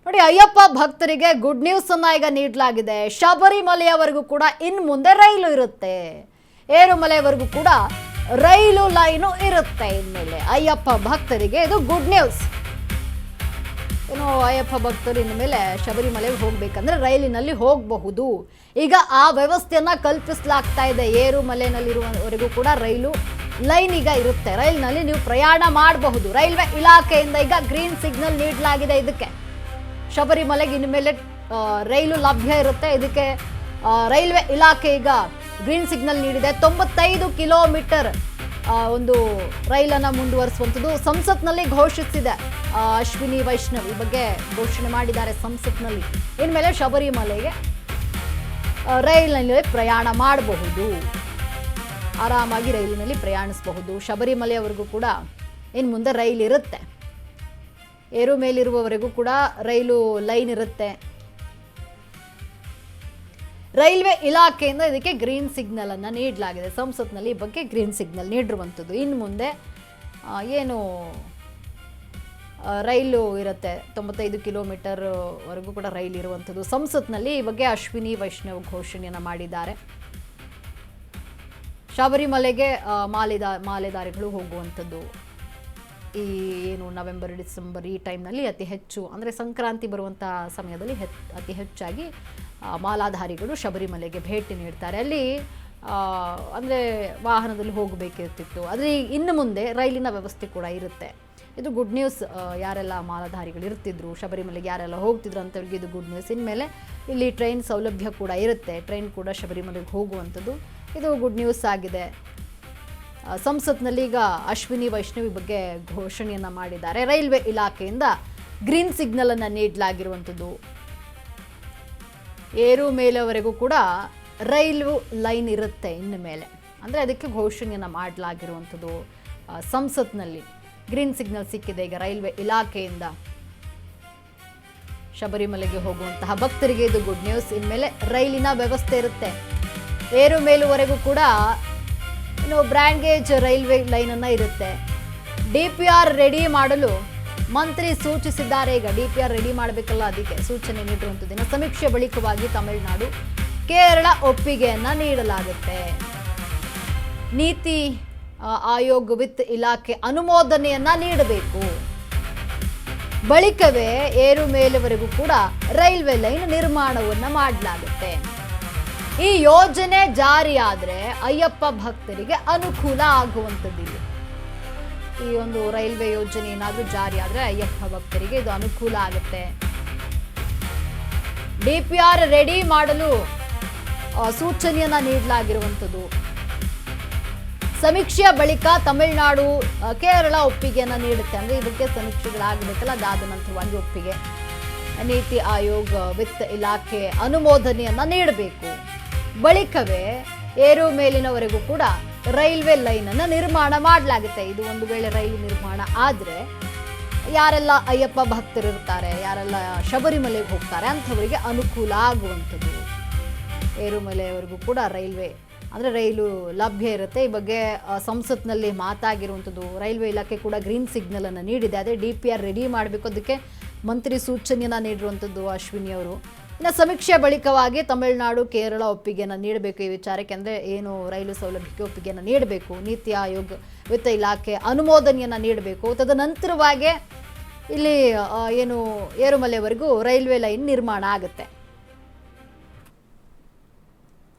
ನೋಡಿ, ಅಯ್ಯಪ್ಪ ಭಕ್ತರಿಗೆ good news ಅನ್ನ ಈಗ ನೀಡಲಾಗಿದೆ. ಶಬರಿಮಲೆಯವರೆಗೂ ಕೂಡ ಇನ್ನು ಮುಂದೆ ರೈಲು ಇರುತ್ತೆ. ಏರುಮಲೆಯವರೆಗೂ ಕೂಡ ರೈಲು ಲೈನು ಇರುತ್ತೆ. ಇನ್ಮೇಲೆ ಅಯ್ಯಪ್ಪ ಭಕ್ತರಿಗೆ ಇದು ಗುಡ್ ನ್ಯೂಸ್. ಏನು, ಅಯ್ಯಪ್ಪ ಭಕ್ತರು ಇನ್ಮೇಲೆ ಶಬರಿಮಲೆಗೆ ಹೋಗ್ಬೇಕಂದ್ರೆ ರೈಲಿನಲ್ಲಿ ಹೋಗಬಹುದು. ಈಗ ಆ ವ್ಯವಸ್ಥೆಯನ್ನ ಕಲ್ಪಿಸಲಾಗ್ತಾ ಇದೆ. ಏರುಮಲೆನಲ್ಲಿರುವವರೆಗೂ ಕೂಡ ರೈಲು ಲೈನ್ ಈಗ ಇರುತ್ತೆ. ರೈಲಿನಲ್ಲಿ ನೀವು ಪ್ರಯಾಣ ಮಾಡಬಹುದು. ರೈಲ್ವೆ ಇಲಾಖೆಯಿಂದ ಈಗ ಗ್ರೀನ್ ಸಿಗ್ನಲ್ ನೀಡಲಾಗಿದೆ. ಇದಕ್ಕೆ ಶಬರಿಮಲೆಗೆ ಇನ್ಮೇಲೆ ರೈಲು ಲಭ್ಯ ಇರುತ್ತೆ. ಇದಕ್ಕೆ ರೈಲ್ವೆ ಇಲಾಖೆ ಈಗ ಗ್ರೀನ್ ಸಿಗ್ನಲ್ ನೀಡಿದೆ. 95 ಕಿಲೋಮೀಟರ್ ಒಂದು ರೈಲನ್ನು ಮುಂದುವರಿಸುವಂಥದ್ದು ಸಂಸತ್ನಲ್ಲಿ ಘೋಷಿಸಿದೆ. ಅಶ್ವಿನಿ ವೈಷ್ಣವ್ ಈ ಬಗ್ಗೆ ಘೋಷಣೆ ಮಾಡಿದ್ದಾರೆ ಸಂಸತ್ನಲ್ಲಿ. ಇನ್ಮೇಲೆ ಶಬರಿಮಲೆಗೆ ರೈಲಿನಲ್ಲಿ ಪ್ರಯಾಣ ಮಾಡಬಹುದು. ಆರಾಮಾಗಿ ರೈಲಿನಲ್ಲಿ ಪ್ರಯಾಣಿಸಬಹುದು. ಶಬರಿಮಲೆಯವರೆಗೂ ಕೂಡ ಇನ್ನು ಮುಂದೆ ರೈಲ್ ಇರುತ್ತೆ. ಏರು ಮೇಲಿರುವವರೆಗೂ ಕೂಡ ರೈಲು ಲೈನ್ ಇರುತ್ತೆ. ರೈಲ್ವೆ ಇಲಾಖೆಯಿಂದ ಇದಕ್ಕೆ ಗ್ರೀನ್ ಸಿಗ್ನಲ್ ಅನ್ನು ನೀಡಲಾಗಿದೆ. ಸಂಸತ್ನಲ್ಲಿ ಈ ಬಗ್ಗೆ ಗ್ರೀನ್ ಸಿಗ್ನಲ್ ನೀಡಿರುವಂಥದ್ದು. ಇನ್ನು ಮುಂದೆ ಏನು ರೈಲು ಇರುತ್ತೆ, 95 ಕಿಲೋಮೀಟರ್ ವರೆಗೂ ಕೂಡ ರೈಲ್ ಇರುವಂಥದ್ದು. ಸಂಸತ್ನಲ್ಲಿ ಈ ಬಗ್ಗೆ ಅಶ್ವಿನಿ ವೈಷ್ಣವ್ ಘೋಷಣೆಯನ್ನು ಮಾಡಿದ್ದಾರೆ. ಶಬರಿಮಲೆಗೆ ಮಾಲೆದಾರಿಗಳು ಹೋಗುವಂಥದ್ದು ಈ ಏನು ನವೆಂಬರ್ ಡಿಸೆಂಬರ್ ಈ ಟೈಮ್ನಲ್ಲಿ ಅತಿ ಹೆಚ್ಚು, ಅಂದರೆ ಸಂಕ್ರಾಂತಿ ಬರುವಂಥ ಸಮಯದಲ್ಲಿ ಅತಿ ಹೆಚ್ಚಾಗಿ ಮಾಲಾಧಾರಿಗಳು ಶಬರಿಮಲೆಗೆ ಭೇಟಿ ನೀಡ್ತಾರೆ. ಅಲ್ಲಿ ಅಂದರೆ ವಾಹನದಲ್ಲಿ ಹೋಗಬೇಕಿರ್ತಿತ್ತು. ಆದರೆ ಇನ್ನು ಮುಂದೆ ರೈಲಿನ ವ್ಯವಸ್ಥೆ ಕೂಡ ಇರುತ್ತೆ. ಇದು ಗುಡ್ ನ್ಯೂಸ್. ಯಾರೆಲ್ಲ ಮಾಲಾಧಾರಿಗಳು ಇರ್ತಿದ್ರು ಶಬರಿಮಲೆಗೆ, ಯಾರೆಲ್ಲ ಹೋಗ್ತಿದ್ರು ಅಂಥವ್ರಿಗೆ ಇದು ಗುಡ್ ನ್ಯೂಸ್. ಇನ್ಮೇಲೆ ಇಲ್ಲಿ ಟ್ರೈನ್ ಸೌಲಭ್ಯ ಕೂಡ ಇರುತ್ತೆ. ಟ್ರೈನ್ ಕೂಡ ಶಬರಿಮಲೆಗೆ ಹೋಗುವಂಥದ್ದು ಇದು ಗುಡ್ ನ್ಯೂಸ್ ಆಗಿದೆ. ಸಂಸತ್ನಲ್ಲಿ ಈಗ ಅಶ್ವಿನಿ ವೈಷ್ಣವ್ ಬಗ್ಗೆ ಘೋಷಣೆಯನ್ನು ಮಾಡಿದ್ದಾರೆ. ರೈಲ್ವೆ ಇಲಾಖೆಯಿಂದ ಗ್ರೀನ್ ಸಿಗ್ನಲ್ ಅನ್ನು ನೀಡಲಾಗಿರುವಂಥದ್ದು. ಏರು ಮೇಲೆವರೆಗೂ ಕೂಡ ರೈಲು ಲೈನ್ ಇರುತ್ತೆ ಇನ್ನು ಮೇಲೆ, ಅಂದರೆ ಅದಕ್ಕೆ ಘೋಷಣೆಯನ್ನು ಮಾಡಲಾಗಿರುವಂಥದ್ದು. ಸಂಸತ್ನಲ್ಲಿ ಗ್ರೀನ್ ಸಿಗ್ನಲ್ ಸಿಕ್ಕಿದೆ ಈಗ ರೈಲ್ವೆ ಇಲಾಖೆಯಿಂದ. ಶಬರಿಮಲೆಗೆ ಹೋಗುವಂತಹ ಭಕ್ತರಿಗೆ ಇದು ಗುಡ್ ನ್ಯೂಸ್. ಇನ್ಮೇಲೆ ರೈಲಿನ ವ್ಯವಸ್ಥೆ ಇರುತ್ತೆ. ಏರು ಮೇಲುವರೆಗೂ ಕೂಡ ಇನ್ನು ಬ್ರ್ಯಾಂಡ್ ಗೇಜ್ ರೈಲ್ವೆ ಲೈನನ್ನು ಇರುತ್ತೆ. DPR ರೆಡಿ ಮಾಡಲು ಮಂತ್ರಿ ಸೂಚಿಸಿದ್ದಾರೆ. ಈಗ DPR ರೆಡಿ ಮಾಡಬೇಕಲ್ಲ, ಅದಕ್ಕೆ ಸೂಚನೆ ನೀಡಿರುವಂಥದ್ದು. ಸಮೀಕ್ಷೆ ಬಳಿಕವಾಗಿ ತಮಿಳುನಾಡು ಕೇರಳ ಒಪ್ಪಿಗೆಯನ್ನು ನೀಡಲಾಗುತ್ತೆ. ನೀತಿ ಆಯೋಗ್ ವಿತ್ ಇಲಾಖೆ ಅನುಮೋದನೆಯನ್ನ ನೀಡಬೇಕು. ಬಳಿಕವೇ ಏರು ಮೇಲೆವರೆಗೂ ಕೂಡ ರೈಲ್ವೆ ಲೈನ್ ನಿರ್ಮಾಣವನ್ನು ಮಾಡಲಾಗುತ್ತೆ. ಈ ಯೋಜನೆ ಜಾರಿಯಾದರೆ ಅಯ್ಯಪ್ಪ ಭಕ್ತರಿಗೆ ಅನುಕೂಲ ಆಗುವಂಥದ್ದಿದೆ. ಈ ಒಂದು ರೈಲ್ವೆ ಯೋಜನೆ ಏನಾದರೂ ಜಾರಿ ಆದರೆ ಅಯ್ಯಪ್ಪ ಭಕ್ತರಿಗೆ ಇದು ಅನುಕೂಲ ಆಗುತ್ತೆ. DPR ರೆಡಿ ಮಾಡಲು ಸೂಚನೆಯನ್ನ ನೀಡಲಾಗಿರುವಂಥದ್ದು. ಸಮೀಕ್ಷೆಯ ಬಳಿಕ ತಮಿಳುನಾಡು ಕೇರಳ ಒಪ್ಪಿಗೆಯನ್ನು ನೀಡುತ್ತೆ. ಅಂದರೆ ಇದಕ್ಕೆ ಸಮೀಕ್ಷೆಗಳಾಗಬೇಕಲ್ಲ, ಅದಾದ ನಂತರವಾಗಿ ಒಪ್ಪಿಗೆ. ನೀತಿ ಆಯೋಗ್ ವಿತ್ ಇಲಾಖೆ ಅನುಮೋದನೆಯನ್ನ ನೀಡಬೇಕು. ಬಳಿಕವೇ ಏರು ಮೇಲಿನವರೆಗೂ ಕೂಡ ರೈಲ್ವೆ ಲೈನನ್ನು ನಿರ್ಮಾಣ ಮಾಡಲಾಗುತ್ತೆ. ಇದು ಒಂದು ವೇಳೆ ರೈಲು ನಿರ್ಮಾಣ ಆದರೆ ಯಾರೆಲ್ಲ ಅಯ್ಯಪ್ಪ ಭಕ್ತರು ಇರ್ತಾರೆ, ಯಾರೆಲ್ಲ ಶಬರಿಮಲೆಗೆ ಹೋಗ್ತಾರೆ ಅಂಥವರಿಗೆ ಅನುಕೂಲ ಆಗುವಂಥದ್ದು. ಏರುಮಲೆಯವರೆಗೂ ಕೂಡ ರೈಲು ಲಭ್ಯ ಇರುತ್ತೆ. ಈ ಬಗ್ಗೆ ಸಂಸತ್ನಲ್ಲಿ ಮಾತಾಗಿರುವಂಥದ್ದು. ರೈಲ್ವೆ ಇಲಾಖೆ ಕೂಡ ಗ್ರೀನ್ ಸಿಗ್ನಲ್ ಅನ್ನು ನೀಡಿದೆ. ಅದೇ DPR ರೆಡಿ ಮಾಡಬೇಕು, ಅದಕ್ಕೆ ಮಂತ್ರಿ ಸೂಚನೆಯನ್ನು ನೀಡಿರುವಂಥದ್ದು ಅಶ್ವಿನಿ ಅವರು. ಇನ್ನು ಸಮೀಕ್ಷೆ ಬಳಿಕವಾಗಿ ತಮಿಳುನಾಡು ಕೇರಳ ಒಪ್ಪಿಗೆಯನ್ನು ನೀಡಬೇಕು ಈ ವಿಚಾರಕ್ಕೆ. ಅಂದರೆ ಏನು ರೈಲು ಸೌಲಭ್ಯಕ್ಕೆ ಒಪ್ಪಿಗೆಯನ್ನು ನೀಡಬೇಕು. ನೀತಿ ಆಯೋಗ್ ವಿತ್ತ ಇಲಾಖೆ ಅನುಮೋದನೆಯನ್ನು ನೀಡಬೇಕು. ತದನಂತರವಾಗಿ ಇಲ್ಲಿ ಏನು ಏರುಮಲೆವರೆಗೂ ರೈಲ್ವೆ ಲೈನ್ ನಿರ್ಮಾಣ ಆಗುತ್ತೆ.